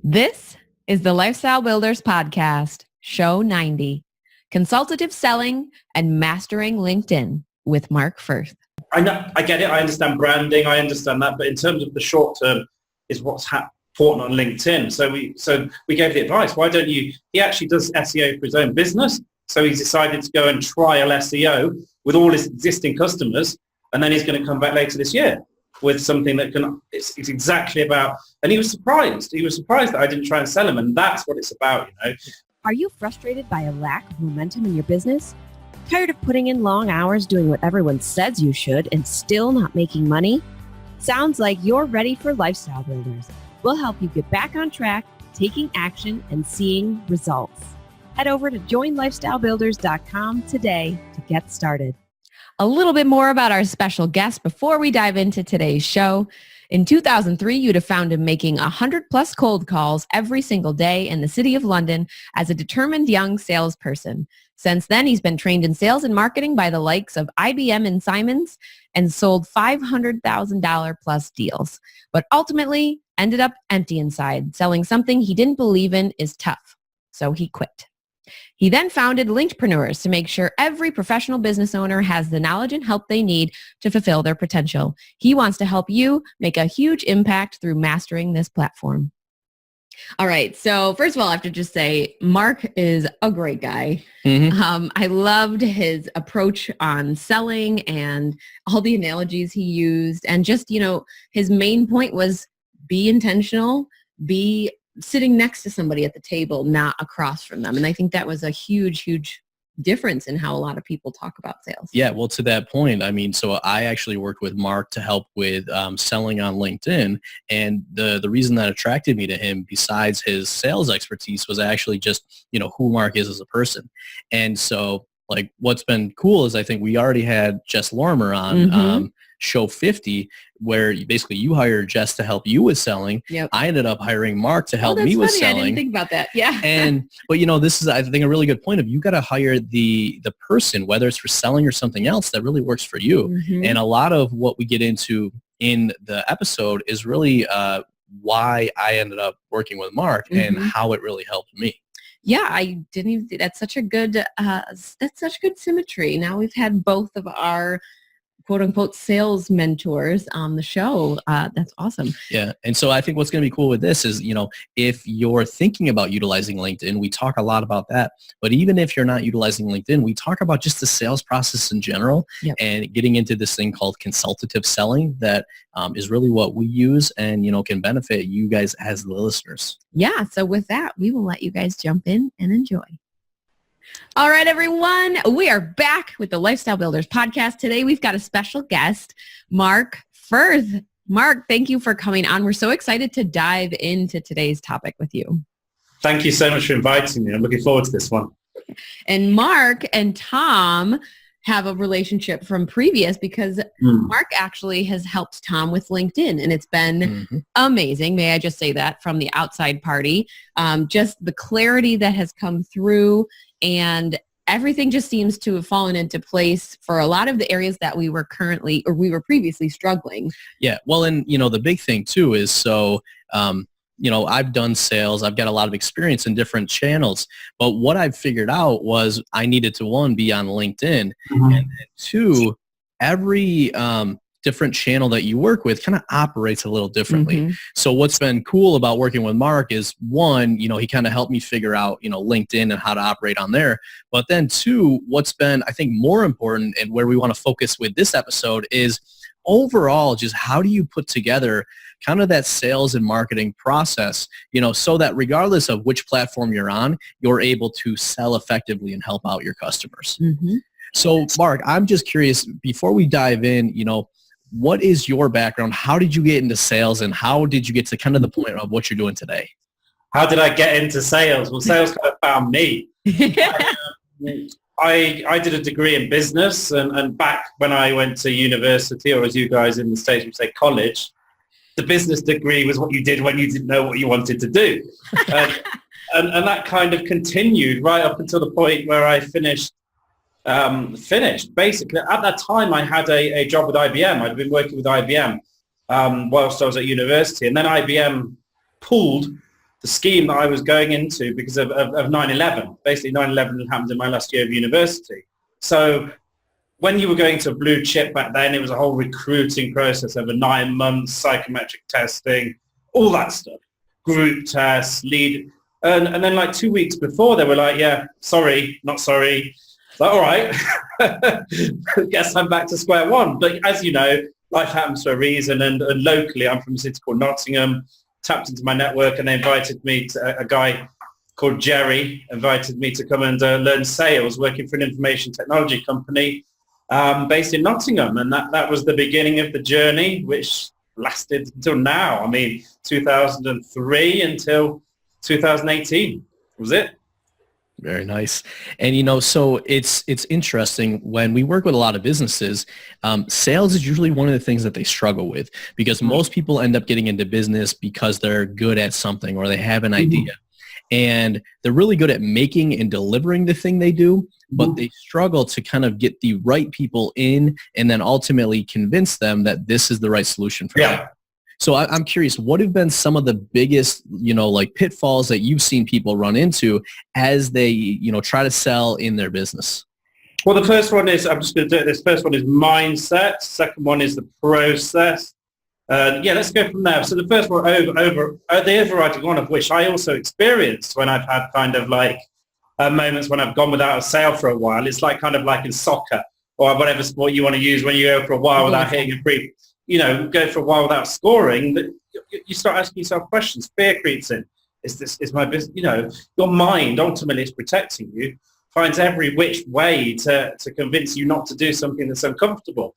This is the Lifestyle Builders Podcast, Show 90, Consultative Selling and Mastering LinkedIn with Mark Firth. I know, I get it. I understand branding. I understand that. But in terms of the short term is what's important on LinkedIn. So we gave the advice. Why don't you? He actually does SEO for his own business. So he's decided to go and trial SEO with all his existing customers. And then he's going to come back later this year with something that it's exactly about. And he was surprised. He was surprised that I didn't try and sell him. And that's what it's about, you know. Are you frustrated by a lack of momentum in your business? Tired of putting in long hours doing what everyone says you should and still not making money? Sounds like you're ready for Lifestyle Builders. We'll help you get back on track, taking action, and seeing results. Head over to joinlifestylebuilders.com today to get started. A little bit more about our special guest before we dive into today's show. In 2003, you'd have found him making 100 plus cold calls every single day in the city of London as a determined young salesperson. Since then, he's been trained in sales and marketing by the likes of IBM and Simons and sold $500,000 plus deals, but ultimately ended up empty inside. Selling something he didn't believe in is tough, so he quit. He then founded Linkpreneurs to make sure every professional business owner has the knowledge and help they need to fulfill their potential. He wants to help you make a huge impact through mastering this platform. All right. So first of all, I have to just say, Mark is a great guy. Mm-hmm. I loved his approach on selling and all the analogies he used. And just, his main point was be intentional, be sitting next to somebody at the table, not across from them. And I think that was a huge, huge difference in how a lot of people talk about sales. Yeah, well, to that point, so I actually worked with Mark to help with selling on LinkedIn. And the reason that attracted me to him, besides his sales expertise, was actually just, who Mark is as a person. And so, what's been cool is I think we already had Jess Lorimer on show 50, where basically you hired Jess to help you with selling. Yep. I ended up hiring Mark to help me with selling. I didn't think about that. Yeah. But this is, I think, a really good point of you got to hire the person, whether it's for selling or something else that really works for you. Mm-hmm. And a lot of what we get into in the episode is really why I ended up working with Mark and how it really helped me. Yeah, I didn't even, that's such good symmetry. Now we've had both of our quote unquote sales mentors on the show. That's awesome. Yeah. And so I think what's going to be cool with this is, if you're thinking about utilizing LinkedIn, we talk a lot about that. But even if you're not utilizing LinkedIn, we talk about just the sales process in general. Yep. And getting into this thing called consultative selling that is really what we use and, can benefit you guys as the listeners. Yeah. So with that, we will let you guys jump in and enjoy. All right, everyone. We are back with the Lifestyle Builders podcast. Today, we've got a special guest, Mark Firth. Mark, thank you for coming on. We're so excited to dive into today's topic with you. Thank you so much for inviting me. I'm looking forward to this one. And Mark and Tom have a relationship from previous because Mark actually has helped Tom with LinkedIn, and it's been amazing. May I just say that from the outside party, just the clarity that has come through, and everything just seems to have fallen into place for a lot of the areas that we were previously struggling. Yeah. Well, and, the big thing too is I've done sales. I've got a lot of experience in different channels, but what I've figured out was I needed to, one, be on LinkedIn, and then two, every different channel that you work with kind of operates a little differently. So what's been cool about working with Mark is, one, he kind of helped me figure out, LinkedIn and how to operate on there. But then two, what's been, I think, more important and where we want to focus with this episode is overall, just how do you put together kind of that sales and marketing process, so that regardless of which platform you're on, you're able to sell effectively and help out your customers. So Mark, I'm just curious, before we dive in, what is your background? How did you get into sales, and how did you get to kind of the point of what you're doing today? How did I get into sales? Well, sales kind of found me. I did a degree in business, and back when I went to university, or as you guys in the States would say, college, the business degree was what you did when you didn't know what you wanted to do. And that kind of continued right up until the point where I finished. Basically, at that time, I had a job with IBM. I'd been working with IBM whilst I was at university. And then IBM pulled the scheme that I was going into because of 9/11. Basically, 9/11 happened in my last year of university. So when you were going to a blue chip back then, it was a whole recruiting process over 9 months, psychometric testing, all that stuff, group tests, lead. And then like 2 weeks before, they were like, yeah, sorry, not sorry. Like, all right, guess I'm back to square one. But as you know, life happens for a reason. And locally, I'm from a city called Nottingham, tapped into my network, and they invited me to a guy called Jerry, invited me to come and learn sales, working for an information technology company based in Nottingham. And that was the beginning of the journey, which lasted until now. I mean, 2003 until 2018 was it. Very nice. And, so it's interesting when we work with a lot of businesses, sales is usually one of the things that they struggle with because most people end up getting into business because they're good at something or they have an idea. And they're really good at making and delivering the thing they do, but they struggle to kind of get the right people in and then ultimately convince them that this is the right solution for them. So I'm curious, what have been some of the biggest, like pitfalls that you've seen people run into as they, try to sell in their business? Well, the first one is, I'm just going to do it. This first one is mindset. Second one is the process. Let's go from there. So the first one, the overriding one of which I also experienced when I've had kind of like moments when I've gone without a sale for a while. It's like kind of like in soccer or whatever sport you want to use when you go for a while without hitting a free. Go for a while without scoring, but you start asking yourself questions. Fear creeps in. Is my business, your mind ultimately is protecting you, finds every which way to convince you not to do something that's uncomfortable.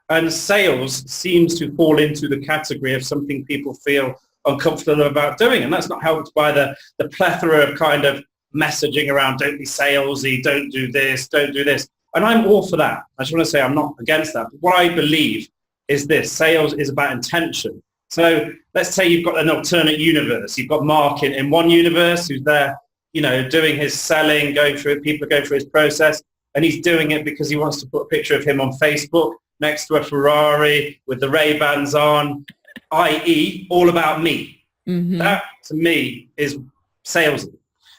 And sales seems to fall into the category of something people feel uncomfortable about doing. And that's not helped by the plethora of kind of messaging around, don't be salesy, don't do this, don't do this. And I'm all for that. I just want to say I'm not against that. But what I believe is this: sales is about intention. So let's say you've got an alternate universe. You've got Mark in one universe who's there, doing his selling, people are going through his process, and he's doing it because he wants to put a picture of him on Facebook next to a Ferrari with the Ray-Bans on, i.e. all about me. That, to me, is salesy.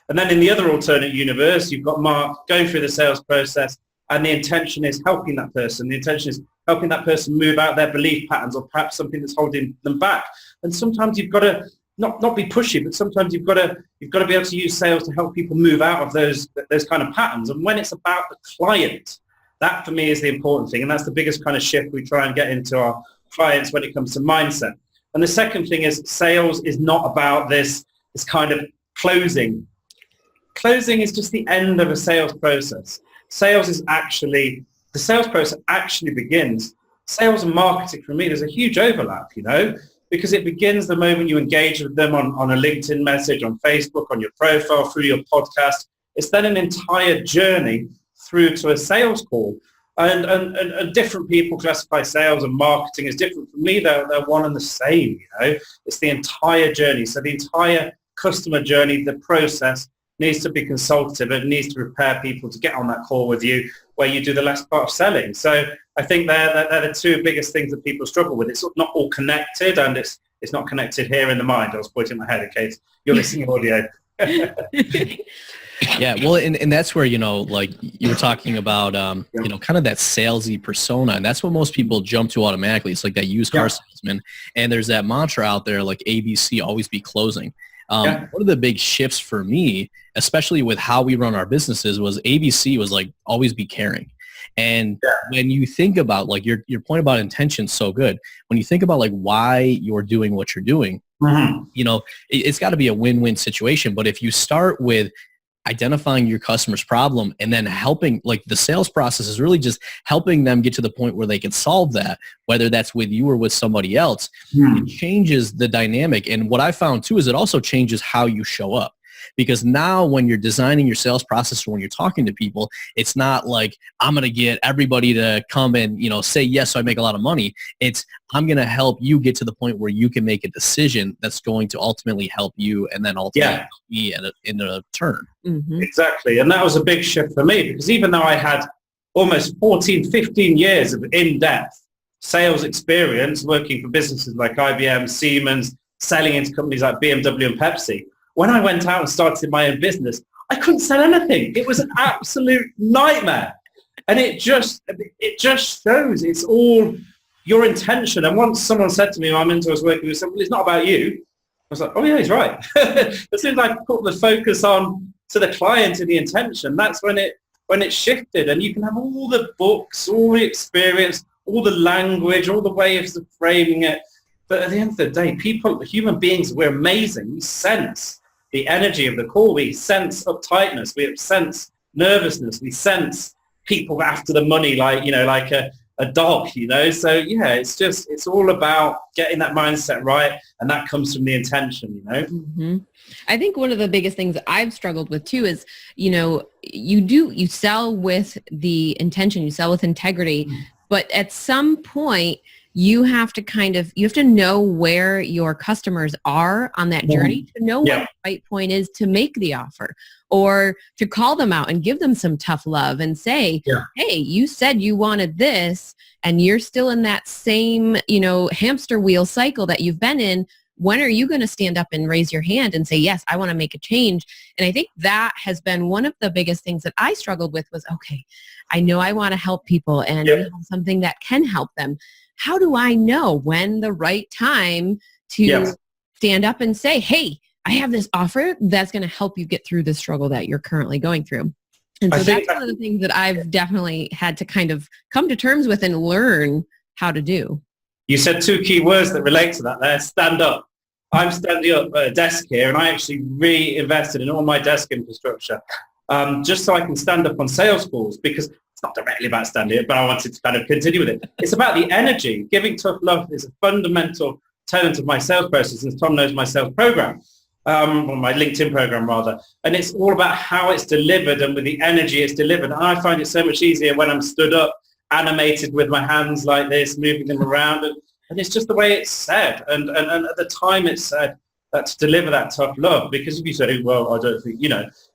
And then in the other alternate universe, you've got Mark going through the sales process, and the intention is helping that person. The intention is helping that person move out their belief patterns or perhaps something that's holding them back. And sometimes you've got to not be pushy, but sometimes you've got to be able to use sales to help people move out of those kind of patterns. And when it's about the client, that for me is the important thing. And that's the biggest kind of shift we try and get into our clients when it comes to mindset. And the second thing is sales is not about this kind of closing. Closing is just the end of a sales process. The sales process actually begins. Sales and marketing, for me, there's a huge overlap, because it begins the moment you engage with them on a LinkedIn message, on Facebook, on your profile, through your podcast. It's then an entire journey through to a sales call. And different people classify sales and marketing as different. For me, they're one and the same, It's the entire journey. So the entire customer journey, the process, needs to be consultative. It needs to prepare people to get on that call with you where you do the last part of selling. So I think they're the two biggest things that people struggle with. It's not all connected, and it's not connected here in the mind. I was pointing my head in case you're listening audio. Yeah, well, and that's where, like you were talking about, kind of that salesy persona. And that's what most people jump to automatically. It's like that used car salesman. And there's that mantra out there, like ABC, always be closing. One of the big shifts for me, especially with how we run our businesses, was ABC was like always be caring. And when you think about like your point about intention, so good. When you think about like why you're doing what you're doing, it's got to be a win-win situation. But if you start with identifying your customer's problem and then helping, like the sales process is really just helping them get to the point where they can solve that, whether that's with you or with somebody else, it changes the dynamic. And what I found too is it also changes how you show up. Because now when you're designing your sales process or when you're talking to people, it's not like I'm going to get everybody to come and, say yes so I make a lot of money. It's I'm going to help you get to the point where you can make a decision that's going to ultimately help you and then ultimately help me in a turn. Exactly. And that was a big shift for me because even though I had almost 14, 15 years of in-depth sales experience working for businesses like IBM, Siemens, selling into companies like BMW and Pepsi, when I went out and started my own business, I couldn't sell anything. It was an absolute nightmare. And it just shows it's all your intention. And once someone said to me, my mentor was working with, said, well, it's not about you. I was like, oh yeah, he's right. As soon as I put the focus on to the client and the intention, that's when it shifted. And you can have all the books, all the experience, all the language, all the ways of framing it. But at the end of the day, human beings, we're amazing. We sense the energy of the call. We sense uptightness. We sense nervousness. We sense people after the money, like a dog, So yeah, it's all about getting that mindset right, and that comes from the intention, Mm-hmm. I think one of the biggest things that I've struggled with too is, you sell with the intention, you sell with integrity, but at some point you have to know where your customers are on that journey to know what the right point is to make the offer, or to call them out and give them some tough love and say, hey, you said you wanted this and you're still in that same, hamster wheel cycle that you've been in. When are you going to stand up and raise your hand and say, yes, I want to make a change? And I think that has been one of the biggest things that I struggled with was, okay, I know I want to help people and we have something that can help them. How do I know when the right time to stand up and say, hey, I have this offer that's going to help you get through the struggle that you're currently going through? And so that's one of the things that I've definitely had to kind of come to terms with and learn how to do. You said two key words that relate to that there. Stand up. I'm standing up at a desk here, and I actually reinvested in all my desk infrastructure just so I can stand up on sales calls, because it's not directly about standing up, but I wanted to kind of continue with it. It's about the energy. Giving tough love is a fundamental tenet of my sales process, and Tom knows my sales program, or my LinkedIn program rather. And it's all about how it's delivered and with the energy it's delivered. And I find it so much easier when I'm stood up, animated with my hands like this, moving them around. And it's just the way it's said. And at the time it's said that to deliver that tough love, because if you say, well, I don't think,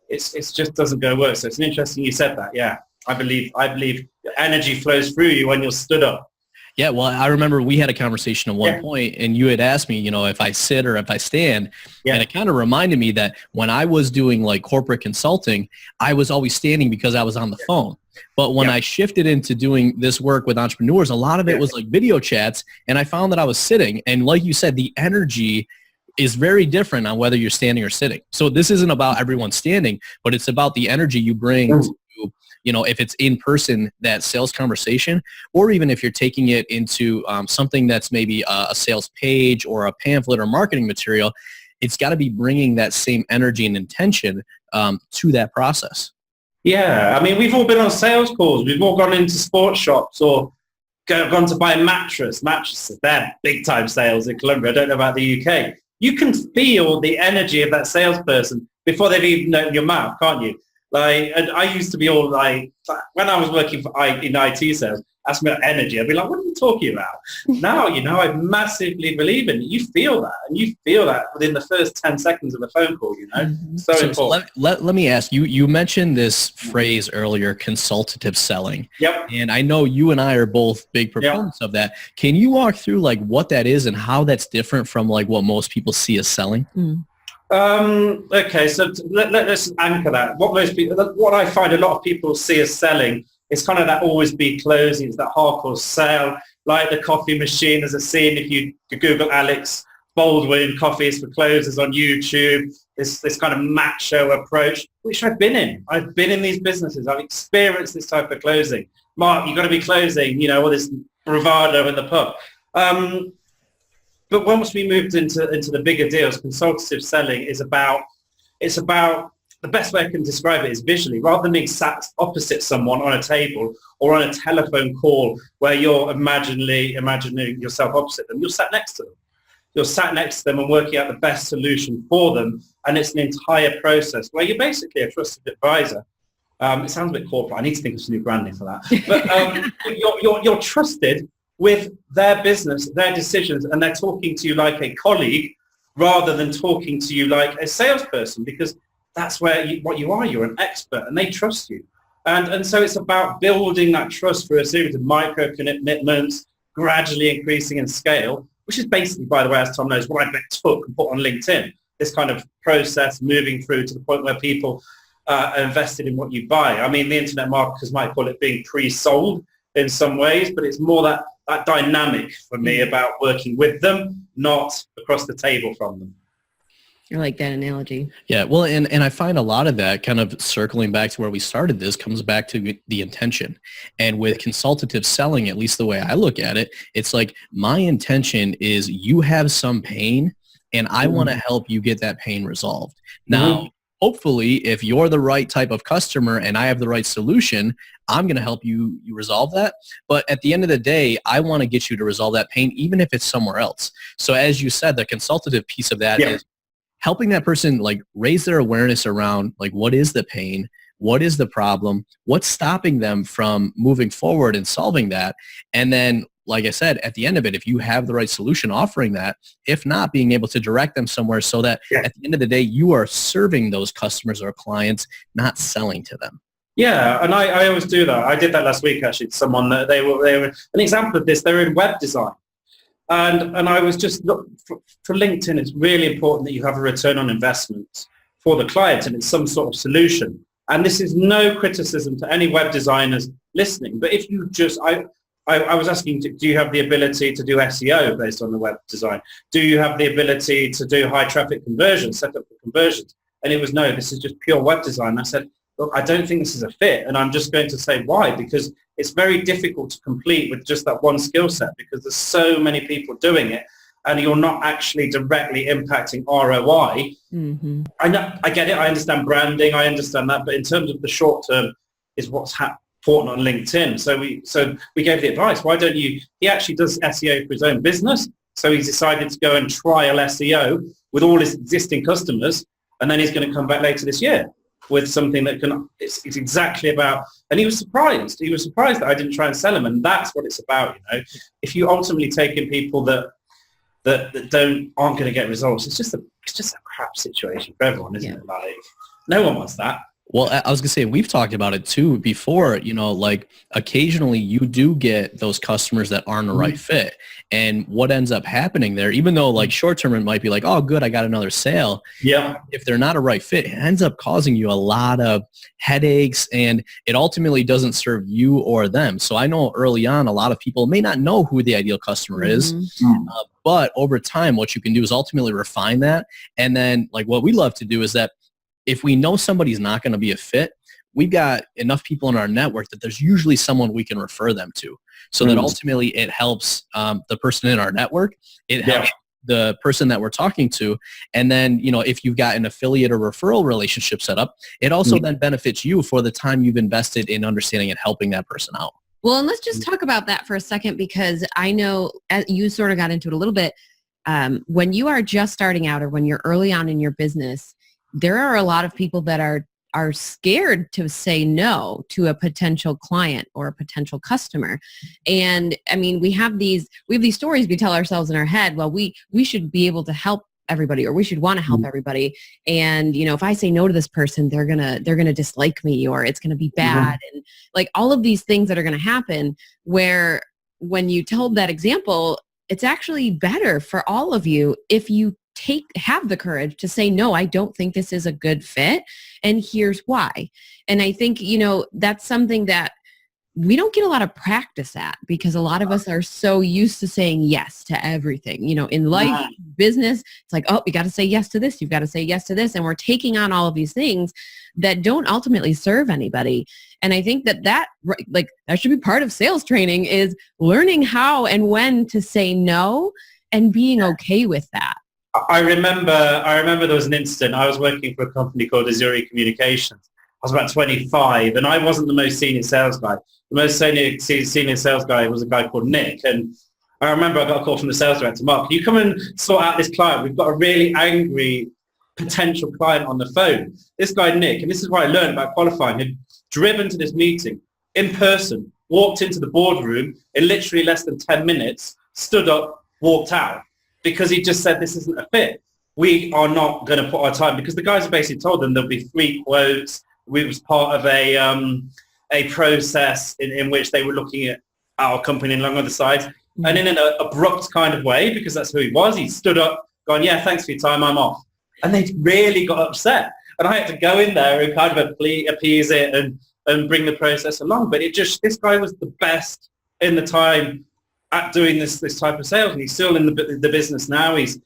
it's just doesn't go work. So it's interesting you said that. Yeah. I believe energy flows through you when you're stood up. Yeah, well, I remember we had a conversation at one point, and you had asked me, if I sit or if I stand, and it kind of reminded me that when I was doing like corporate consulting, I was always standing because I was on the phone. But when I shifted into doing this work with entrepreneurs, a lot of it was like video chats, and I found that I was sitting. And like you said, the energy is very different on whether you're standing or sitting. So this isn't about everyone standing, but it's about the energy you bring to, if it's in person, that sales conversation, or even if you're taking it into something that's maybe a sales page or a pamphlet or marketing material, it's got to be bringing that same energy and intention to that process. Yeah, I mean, we've all been on sales calls. We've all gone into sports shops or gone to buy a mattress. Mattresses, they're big-time sales in Colombia. I don't know about the UK. You can feel the energy of that salesperson before they've even opened your mouth, can't you? Like, and I used to be all like, when I was working in IT sales, ask me about energy, I'd be like, what are you talking about? Now, I massively believe in it. You feel that, and you feel that within the first 10 seconds of a phone call, So important. Let me ask you, you mentioned this phrase earlier, consultative selling. Yep. And I know you and I are both big proponents of that. Can you walk through like what that is and how that's different from like what most people see as selling? Okay, so let's anchor that. What I find a lot of people see as selling is kind of that always be closing. It's that hardcore sale, like the coffee machine. There's a scene, if you Google Alex Baldwin, Coffees for Closers on YouTube, this kind of macho approach, which I've been in. I've been in these businesses. I've experienced this type of closing. Mark, you've got to be closing, all this bravado in the pub. But once we moved into the bigger deals, consultative selling is about the best way I can describe it is visually, rather than being sat opposite someone on a table or on a telephone call where you're imagining yourself opposite them. You're sat next to them. You're sat next to them and working out the best solution for them. And it's an entire process where you're basically a trusted advisor. It sounds a bit corporate. I need to think of some new branding for that. But you're trusted with their business, their decisions, and they're talking to you like a colleague rather than talking to you like a salesperson, because that's what you are. You're an expert, and they trust you. And so it's about building that trust through a series of micro commitments, gradually increasing in scale, which is basically, by the way, as Tom knows, what I took and put on LinkedIn. this kind of process moving through to the point where people are invested in what you buy. I mean, the internet marketers might call it being pre-sold in some ways, but it's more that dynamic for me about working with them, not across the table from them. I like that analogy. Yeah, well, and I find a lot of that, kind of circling back to where we started this, comes back to the intention. And with consultative selling, at least the way I look at it, it's like my intention is you have some pain and I want to help you get that pain resolved. Now, hopefully, if you're the right type of customer and I have the right solution, I'm going to help you resolve that. But at the end of the day, I want to get you to resolve that pain, even if it's somewhere else. So as you said, the consultative piece of that is helping that person like raise their awareness around like what is the pain, what is the problem, what's stopping them from moving forward and solving that. And then, like I said, at the end of it, if you have the right solution, offering that, if not, being able to direct them somewhere so that at the end of the day, you are serving those customers or clients, not selling to them. Yeah, and I always do that. I did that last week actually to someone that they were an example of this. They're in web design. And I was just, for LinkedIn, it's really important that you have a return on investment for the client and it's some sort of solution. And this is no criticism to any web designers listening, but if you just, I was asking, do you have the ability to do SEO based on the web design? Do you have the ability to do high traffic conversions, set up for conversions? And it was, no, this is just pure web design. I said, look, I don't think this is a fit. And I'm just going to say why, because it's very difficult to complete with just that one skill set because there's so many people doing it and you're not actually directly impacting ROI. I know, I get it. I understand branding. I understand that. But in terms of the short term is what's important on LinkedIn. So we gave the advice. Why don't you, he actually does SEO for his own business. So he's decided to go and trial SEO with all his existing customers. And then he's going to come back later this year with something that can, it's exactly about, and he was surprised. He was surprised that I didn't try and sell him. And that's what it's about, you know. If you ultimately take in people that aren't going to get results, it's just a crap situation for everyone, isn't it? Like, no one wants that. Well, I was going to say, we've talked about it too before, you know, like occasionally you do get those customers that aren't the right fit. And what ends up happening there, even though like short term it might be like, oh, good, I got another sale. Yeah. If they're not a right fit, it ends up causing you a lot of headaches and it ultimately doesn't serve you or them. So I know early on, a lot of people may not know who the ideal customer is. But over time, what you can do is ultimately refine that. And then like what we love to do is that if we know somebody's not going to be a fit, we've got enough people in our network that there's usually someone we can refer them to. So that ultimately it helps the person in our network. It helps the person that we're talking to. And then, you know, if you've got an affiliate or referral relationship set up, it also then benefits you for the time you've invested in understanding and helping that person out. Well, and let's just talk about that for a second, because I know you sort of got into it a little bit. When you are just starting out or when you're early on in your business, there are a lot of people that are scared to say no to a potential client or a potential customer. And I mean, we have these stories we tell ourselves in our head, well, we should be able to help everybody, or we should want to help everybody. And, you know, if I say no to this person, they're going to dislike me, or it's going to be bad. And like all of these things that are going to happen, where when you told that example, it's actually better for all of you if you have the courage to say, no, I don't think this is a good fit. And here's why. And I think, you know, that's something that we don't get a lot of practice at, because a lot of us are so used to saying yes to everything, you know, in life, business. It's like, oh, you got to say yes to this. You've got to say yes to this. And we're taking on all of these things that don't ultimately serve anybody. And I think that should be part of sales training, is learning how and when to say no and being okay with that. I remember there was an incident. I was working for a company called Azuri Communications. I was about 25, and I wasn't the most senior sales guy. The most senior sales guy was a guy called Nick. And I remember I got a call from the sales director, Mark, can you come and sort out this client? We've got a really angry potential client on the phone. This guy, Nick, and this is what I learned about qualifying, had driven to this meeting in person, walked into the boardroom in literally less than 10 minutes, stood up, walked out, because he just said, this isn't a fit. We are not going to put our time, because the guys have basically told them there'll be 3 quotes. We was part of a process in which they were looking at our company along other sides. And in an abrupt kind of way, because that's who he was, he stood up, gone, yeah, thanks for your time, I'm off. And they really got upset. And I had to go in there and kind of appease it and bring the process along. But this guy was the best in the time at doing this type of sales. And he's still in the business now. He's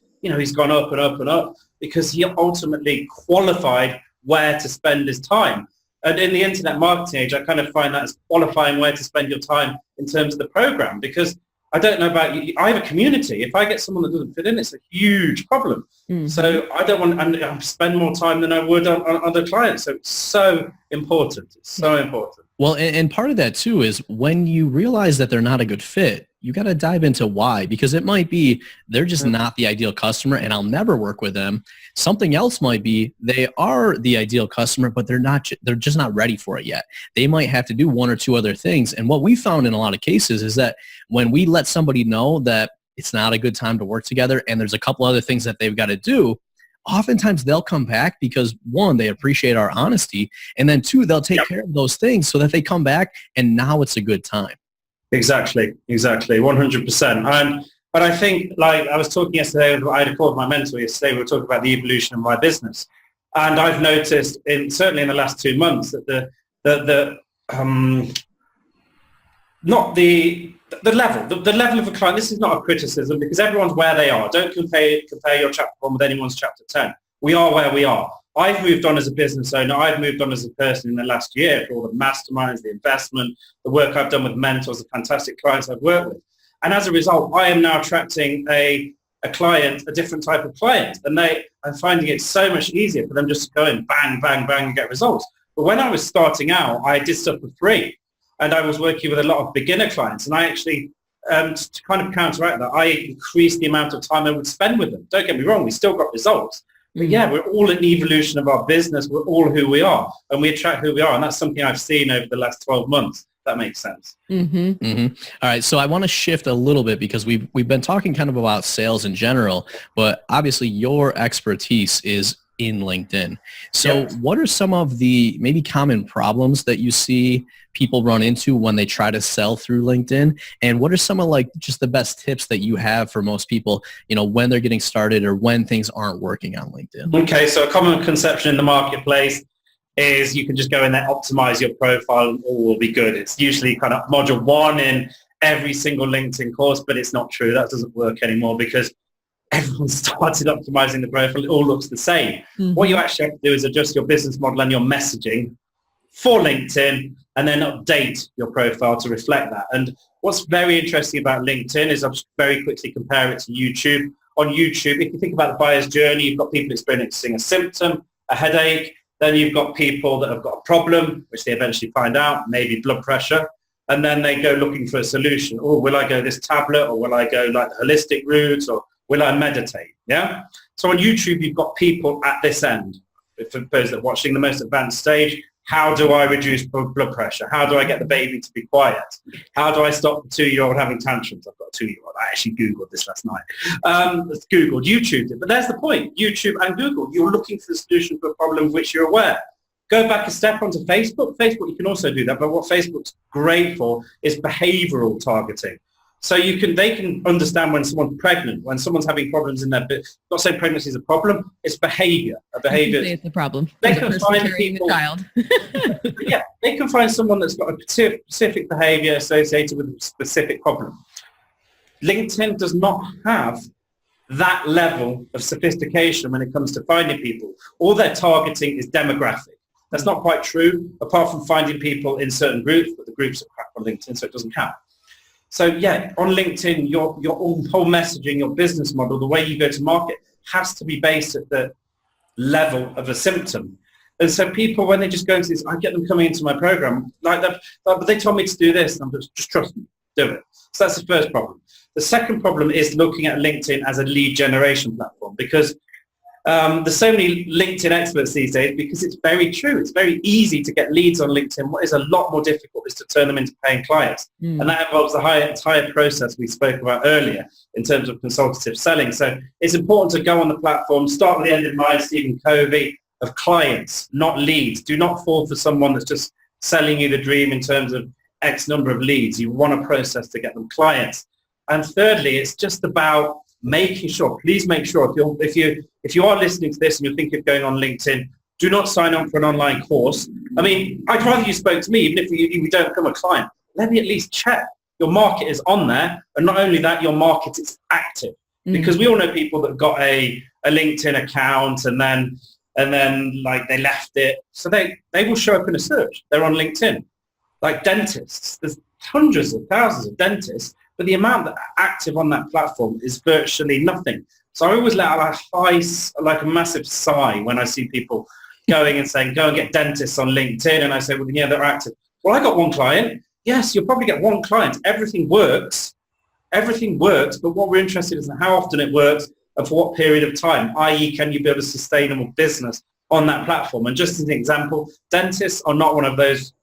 gone up and up and up because he ultimately qualified where to spend his time. And in the internet marketing age, I kind of find that as qualifying where to spend your time in terms of the program, because I don't know about you. I have a community. If I get someone that doesn't fit in, it's a huge problem. Mm-hmm. So I don't want to spend more time than I would on other clients. So it's so important. It's so important. Well, and part of that too is when you realize that they're not a good fit, you got to dive into why, because it might be they're just not the ideal customer and I'll never work with them. Something else might be they are the ideal customer, but they're just not ready for it yet. They might have to do one or two other things. And what we found in a lot of cases is that when we let somebody know that it's not a good time to work together and there's a couple other things that they've got to do, oftentimes they'll come back because, one, they appreciate our honesty, and then two, they'll take care of those things so that they come back and now it's a good time. Exactly, 100%. But I think, like I was talking yesterday, I had a call with my mentor yesterday, we were talking about the evolution of my business. And I've noticed, certainly in the last 2 months, that the level of a client, this is not a criticism because everyone's where they are. Don't compare your chapter 1 with anyone's chapter 10. We are where we are. I've moved on as a business owner. I've moved on as a person in the last year for all the masterminds, the investment, the work I've done with mentors, the fantastic clients I've worked with. And as a result, I am now attracting a different type of client. And I'm finding it so much easier for them just to go in, bang, bang, bang, and get results. But when I was starting out, I did stuff for free. And I was working with a lot of beginner clients. And I actually, to kind of counteract that, I increased the amount of time I would spend with them. Don't get me wrong, we still got results. But yeah, we're all in the evolution of our business. We're all who we are. And we attract who we are. And that's something I've seen over the last 12 months. That makes sense. Mm-hmm. Mm-hmm. All right. So I want to shift a little bit because we've been talking kind of about sales in general, but obviously your expertise is in LinkedIn. So what are some of the maybe common problems that you see people run into when they try to sell through LinkedIn? And what are some of like just the best tips that you have for most people, when they're getting started or when things aren't working on LinkedIn? Okay. So a common conception in the marketplace is you can just go in there, optimize your profile and all will be good. It's usually kind of module 1 in every single LinkedIn course, but it's not true. That doesn't work anymore because everyone started optimizing the profile. It all looks the same. Mm-hmm. What you actually have to do is adjust your business model and your messaging for LinkedIn and then update your profile to reflect that. And what's very interesting about LinkedIn is I'll just very quickly compare it to YouTube. On YouTube, if you think about the buyer's journey, you've got people experiencing a symptom, a headache, then you've got people that have got a problem, which they eventually find out, maybe blood pressure, and then they go looking for a solution. Oh, will I go this tablet or will I go like the holistic route or will I meditate? Yeah. So on YouTube, you've got people at this end. For those that are watching the most advanced stage, how do I reduce blood pressure? How do I get the baby to be quiet? How do I stop the 2-year-old having tantrums? I've got a 2-year-old. I actually Googled this last night. Googled, YouTubed it. But there's the point. YouTube and Google, you're looking for the solution for a problem of which you're aware. Go back a step onto Facebook. Facebook, you can also do that. But what Facebook's great for is behavioral targeting. So they can understand when someone's pregnant, when someone's having problems in their business. Not saying pregnancy is a problem, it's behavior. It's a problem. They can find people. Child. Yeah, they can find someone that's got a specific behavior associated with a specific problem. LinkedIn does not have that level of sophistication when it comes to finding people. All their targeting is demographic. That's not quite true, apart from finding people in certain groups, but the groups are crap on LinkedIn, so it doesn't count. So yeah, on LinkedIn, your whole messaging, your business model, the way you go to market has to be based at the level of a symptom. And so people, when they just go into this, I get them coming into my program, but they told me to do this, and I'm just trust me, do it. So that's the first problem. The second problem is looking at LinkedIn as a lead generation platform, because there's so many LinkedIn experts these days, because it's very true. It's very easy to get leads on LinkedIn. What is a lot more difficult is to turn them into paying clients. And that involves the entire process we spoke about earlier in terms of consultative selling. So it's important to go on the platform, start with the end in mind, Stephen Covey, of clients, not leads. Do not fall for someone that's just selling you the dream in terms of X number of leads. You want a process to get them clients. And thirdly, it's just about please make sure if you are listening to this and you're thinking of going on LinkedIn, do not sign up for an online course. I mean, I'd rather you spoke to me, even if you don't become a client. Let me at least check your market is on there, and not only that, your market is active. Because we all know people that got a LinkedIn account and then like they left it. So they will show up in a search. They're on LinkedIn. Like dentists, there's hundreds of thousands of dentists, but the amount that are active on that platform is virtually nothing. So I always let out a massive sigh when I see people going and saying, go and get dentists on LinkedIn. And I say, well, yeah, they're active. Well, I got one client. Yes, you'll probably get one client. Everything works, but what we're interested in is how often it works and for what period of time, i.e. can you build a sustainable business on that platform? And just as an example, dentists are not one of those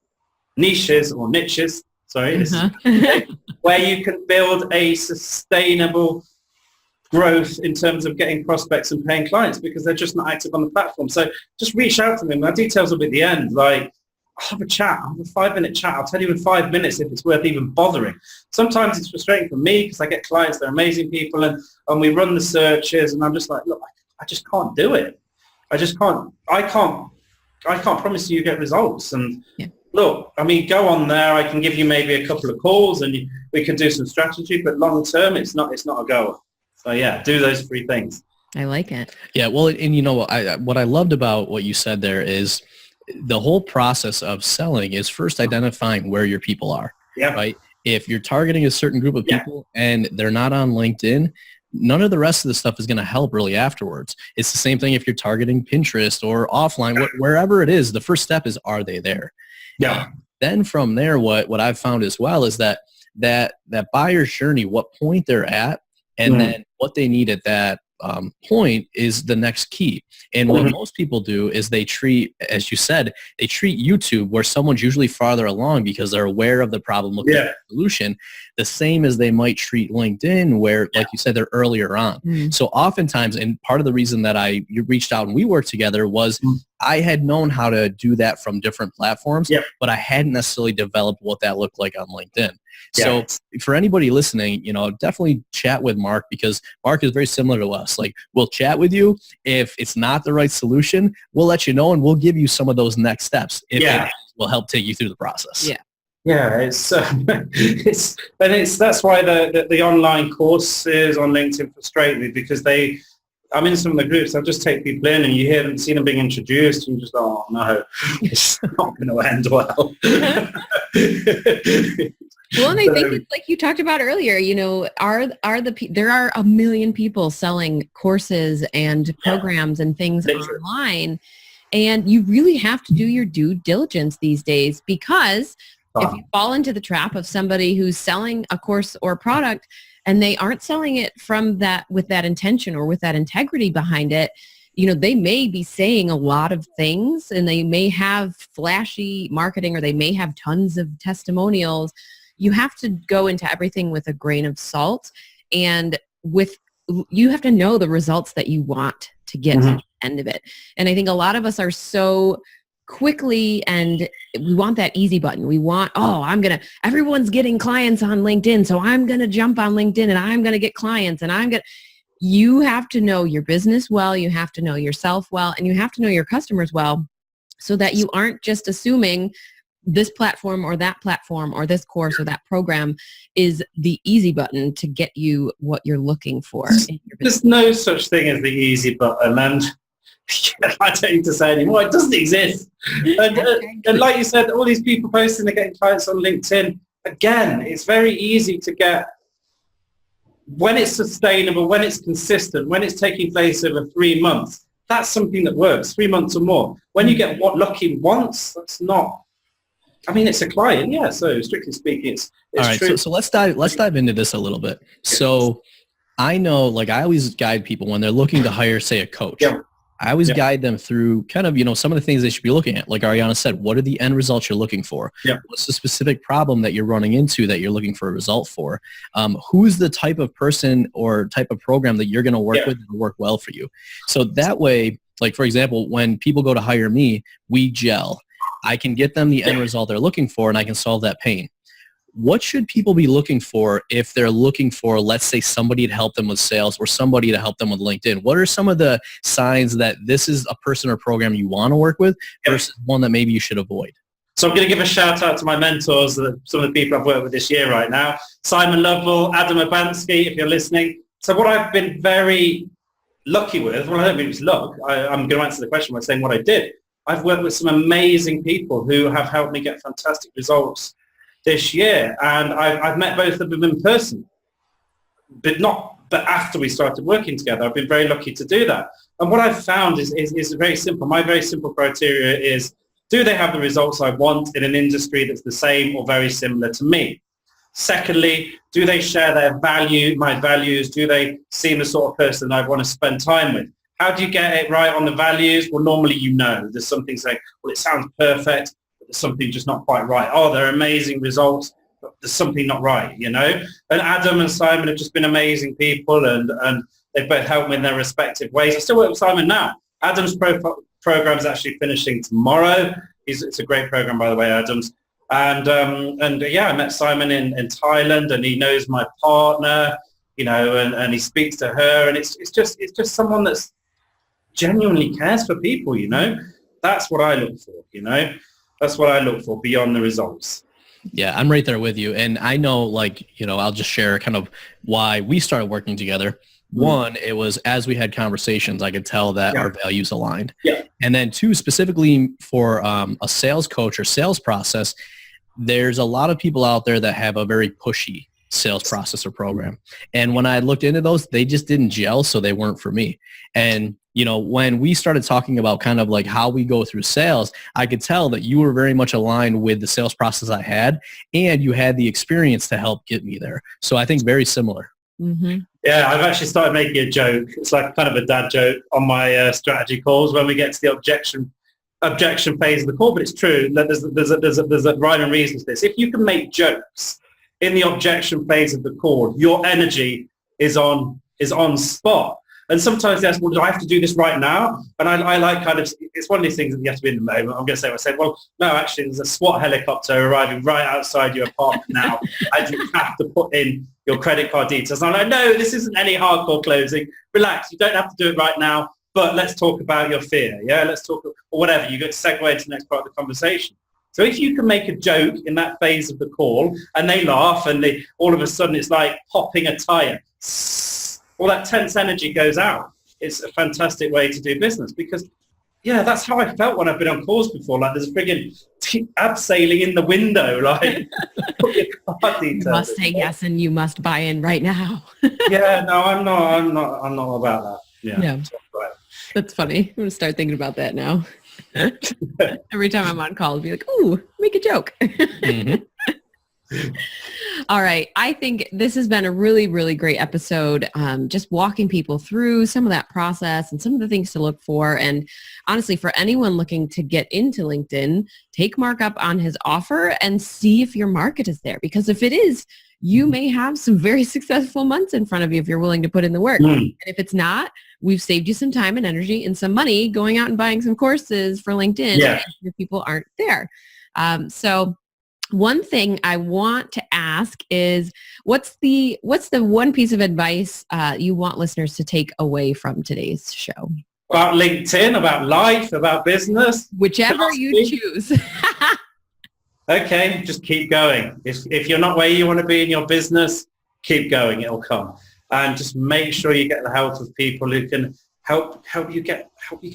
niches, where you can build a sustainable growth in terms of getting prospects and paying clients, because they're just not active on the platform. So just reach out to them. My details will be at the end. Like, I'll have a 5-minute chat. I'll tell you in 5 minutes if it's worth even bothering. Sometimes it's frustrating for me because I get clients, they're amazing people, and we run the searches, and I'm just like, look, I just can't do it. I can't promise you get results. And look, I mean, go on there. I can give you maybe a couple of calls and we can do some strategy, but long term, it's not a goer. So yeah, do those 3 things. I like it. Yeah. Well, and you know, what I loved about what you said there is the whole process of selling is first identifying where your people are, right? If you're targeting a certain group of people and they're not on LinkedIn, none of the rest of the stuff is going to help really afterwards. It's the same thing if you're targeting Pinterest or offline, wherever it is, the first step is, are they there? Yeah. Then from there, what I've found as well is that buyer's journey, what point they're at, and then what they need at that point is the next key. And what most people do is they treat, as you said, they treat YouTube, where someone's usually farther along because they're aware of the problem, looking at the solution, the same as they might treat LinkedIn, where, like you said, they're earlier on. So oftentimes, and part of the reason that you reached out and we worked together was I had known how to do that from different platforms, but I hadn't necessarily developed what that looked like on LinkedIn. So for anybody listening, you know, definitely chat with Mark, because Mark is very similar to us. Like, we'll chat with you. If it's not the right solution, we'll let you know, and we'll give you some of those next steps. If it will help take you through the process. Yeah, it's that's why the online courses on LinkedIn frustrate me, because I'm in some of the groups. I'll just take people in and you see them being introduced and you just, oh no, it's not going to end well. Well, and I think it's like you talked about earlier, you know, there are a million people selling courses and programs and things online, and you really have to do your due diligence these days, because if you fall into the trap of somebody who's selling a course or a product and they aren't selling it with that intention or with that integrity behind it, you know, they may be saying a lot of things and they may have flashy marketing or they may have tons of testimonials. You have to go into everything with a grain of salt, and you have to know the results that you want to get to the end of it. And I think a lot of us are so quickly, and we want that easy button. We want, everyone's getting clients on LinkedIn, so I'm going to jump on LinkedIn and I'm going to get clients, and you have to know your business well, you have to know yourself well, and you have to know your customers well, so that you aren't just assuming this platform or that platform or this course or that program is the easy button to get you what you're looking for in your business. There's no such thing as the easy button, and I don't need to say anymore. It doesn't exist. And like you said, all these people posting they're getting clients on LinkedIn. Again, it's very easy to get, when it's sustainable, when it's consistent, when it's taking place over 3 months. That's something that works. 3 months or more. When you get lucky once, that's not. I mean, it's a client, yeah. So strictly speaking, it's all right. true. So let's dive into this a little bit. So I know, like, I always guide people when they're looking to hire, say, a coach. I always guide them through kind of, you know, some of the things they should be looking at. Like Ariana said, what are the end results you're looking for? What's the specific problem that you're running into that you're looking for a result for? Who's the type of person or type of program that you're going to work with that will work well for you? So that way, like, for example, when people go to hire me, we gel. I can get them the end result they're looking for, and I can solve that pain. what should people be looking for if they're looking for, let's say, somebody to help them with sales or somebody to help them with LinkedIn? What are some of the signs that this is a person or program you want to work with versus one that maybe you should avoid? So I'm going to give a shout out to my mentors, some of the people I've worked with this year right now. Simon Lovell, Adam Urbanski, if you're listening. So what I've been very lucky with, well, I don't mean it's luck. I'm going to answer the question by saying what I did. I've worked with some amazing people who have helped me get fantastic results this year. And I've met both of them in person, but after we started working together. I've been very lucky to do that. And what I've found is very simple. My very simple criteria is, do they have the results I want in an industry that's the same or very similar to me? Secondly, do they share my values? Do they seem the sort of person I want to spend time with? How do you get it right on the values? Well, normally there's something saying, well, it sounds perfect, but there's something just not quite right. Oh, they're amazing results, but there's something not right, And Adam and Simon have just been amazing people, and they've both helped me in their respective ways. I still work with Simon now. Adam's program is actually finishing tomorrow. It's a great program, by the way, Adam's. And I met Simon in Thailand, and he knows my partner, and he speaks to her, and it's just someone that's genuinely cares for people, That's what I look for, That's what I look for beyond the results. Yeah, I'm right there with you. And I know, I'll just share kind of why we started working together. One, it was as we had conversations, I could tell that our values aligned. Yeah. And then two, specifically for a sales coach or sales process, there's a lot of people out there that have a very pushy sales process or program. And when I looked into those, they just didn't gel, so they weren't for me. And, when we started talking about kind of like how we go through sales, I could tell that you were very much aligned with the sales process I had, and you had the experience to help get me there. So I think very similar. Mm-hmm. Yeah, I've actually started making a joke. It's like kind of a dad joke on my strategy calls when we get to the objection phase of the call, but it's true. There's a rhyme and reason to this. If you can make jokes in the objection phase of the call, your energy is on spot. And sometimes they ask, well, do I have to do this right now? And I like kind of, it's one of these things that you have to be in the moment. I'm going to say what I said. Well, no, actually, there's a SWAT helicopter arriving right outside your apartment now. I do have to put in your credit card details. And I'm like, no, this isn't any hardcore closing. Relax. You don't have to do it right now, but let's talk about your fear. Yeah, let's talk, or whatever. You get to segue into the next part of the conversation. So if you can make a joke in that phase of the call and they laugh and all of a sudden it's like popping a tire, all that tense energy goes out. It's a fantastic way to do business because, that's how I felt when I've been on calls before. Like there's a friggin' abseiling in the window, like put your card details. You must say yes and you must buy in right now. Yeah, no, I'm not about that. Yeah. That's funny. I'm going to start thinking about that now. Every time I'm on call, I'll be like, ooh, make a joke. Mm-hmm. All right. I think this has been a really, really great episode. Just walking people through some of that process and some of the things to look for. And honestly, for anyone looking to get into LinkedIn, take Mark up on his offer and see if your market is there. Because if it is, you may have some very successful months in front of you if you're willing to put in the work. And if it's not, we've saved you some time and energy and some money going out and buying some courses for LinkedIn if your people aren't there. So one thing I want to ask is what's the one piece of advice you want listeners to take away from today's show? About LinkedIn, about life, about business? Whichever you choose. Okay, just keep going. If you're not where you want to be in your business, keep going. It'll come. And just make sure you get the help of people who can help you get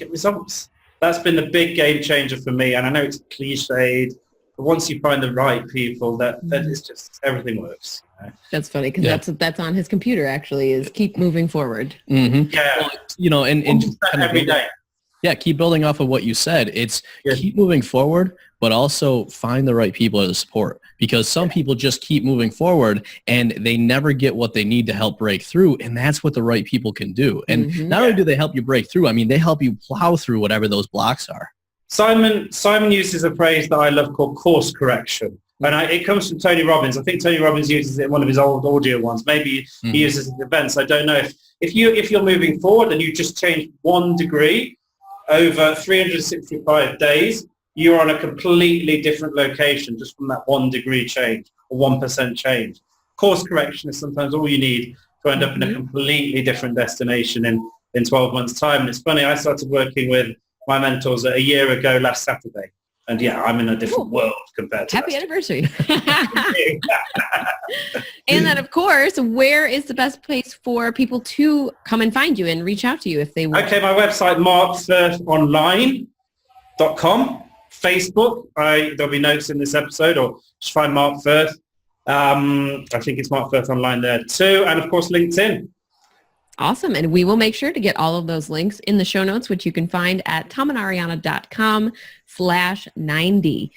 results. That's been the big game changer for me. And I know it's cliched, but once you find the right people, that is just everything works. That's funny because that's on his computer actually is keep moving forward. Mm-hmm. Yeah, well, and just every day. Yeah, keep building off of what you said. It's keep moving forward, but also find the right people to support because some people just keep moving forward and they never get what they need to help break through. And that's what the right people can do. And not only do they help you break through, I mean, they help you plow through whatever those blocks are. Simon uses a phrase that I love called course correction. And it comes from Tony Robbins. I think Tony Robbins uses it in one of his old audio ones. Maybe he uses it in events. I don't know. If you're moving forward and you just change 1 degree over 365 days, you're on a completely different location just from that 1 degree change or 1% change. Course correction is sometimes all you need to end up in a completely different destination in 12 months' time. And it's funny, I started working with my mentors a year ago last Saturday. And yeah, I'm in a different world compared to Happy anniversary. And then, of course, where is the best place for people to come and find you and reach out to you if they want? Okay, my website, markfirthonline.com. Facebook, there'll be notes in this episode, or just find Mark Firth. I think it's Mark Firth Online there too. And of course, LinkedIn. Awesome. And we will make sure to get all of those links in the show notes, which you can find at tomandariana.com/90.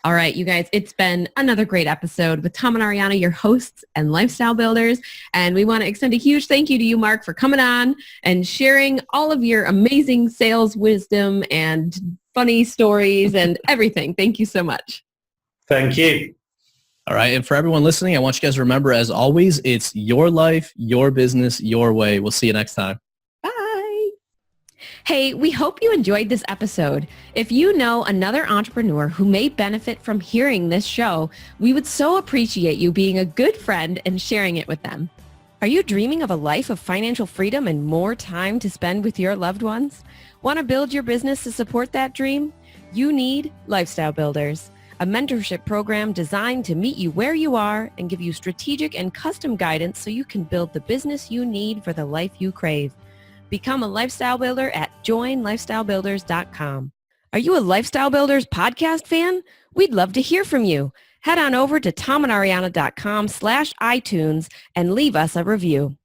All right, you guys, it's been another great episode with Tom and Ariana, your hosts and lifestyle builders. And we want to extend a huge thank you to you, Mark, for coming on and sharing all of your amazing sales wisdom and funny stories and everything. Thank you so much. Thank you. All right. And for everyone listening, I want you guys to remember, as always, it's your life, your business, your way. We'll see you next time. Bye. Hey, we hope you enjoyed this episode. If you know another entrepreneur who may benefit from hearing this show, we would so appreciate you being a good friend and sharing it with them. Are you dreaming of a life of financial freedom and more time to spend with your loved ones? Want to build your business to support that dream? You need Lifestyle Builders, a mentorship program designed to meet you where you are and give you strategic and custom guidance so you can build the business you need for the life you crave. Become a lifestyle builder at joinlifestylebuilders.com. Are you a Lifestyle Builders podcast fan? We'd love to hear from you. Head on over to tomandariana.com/iTunes and leave us a review.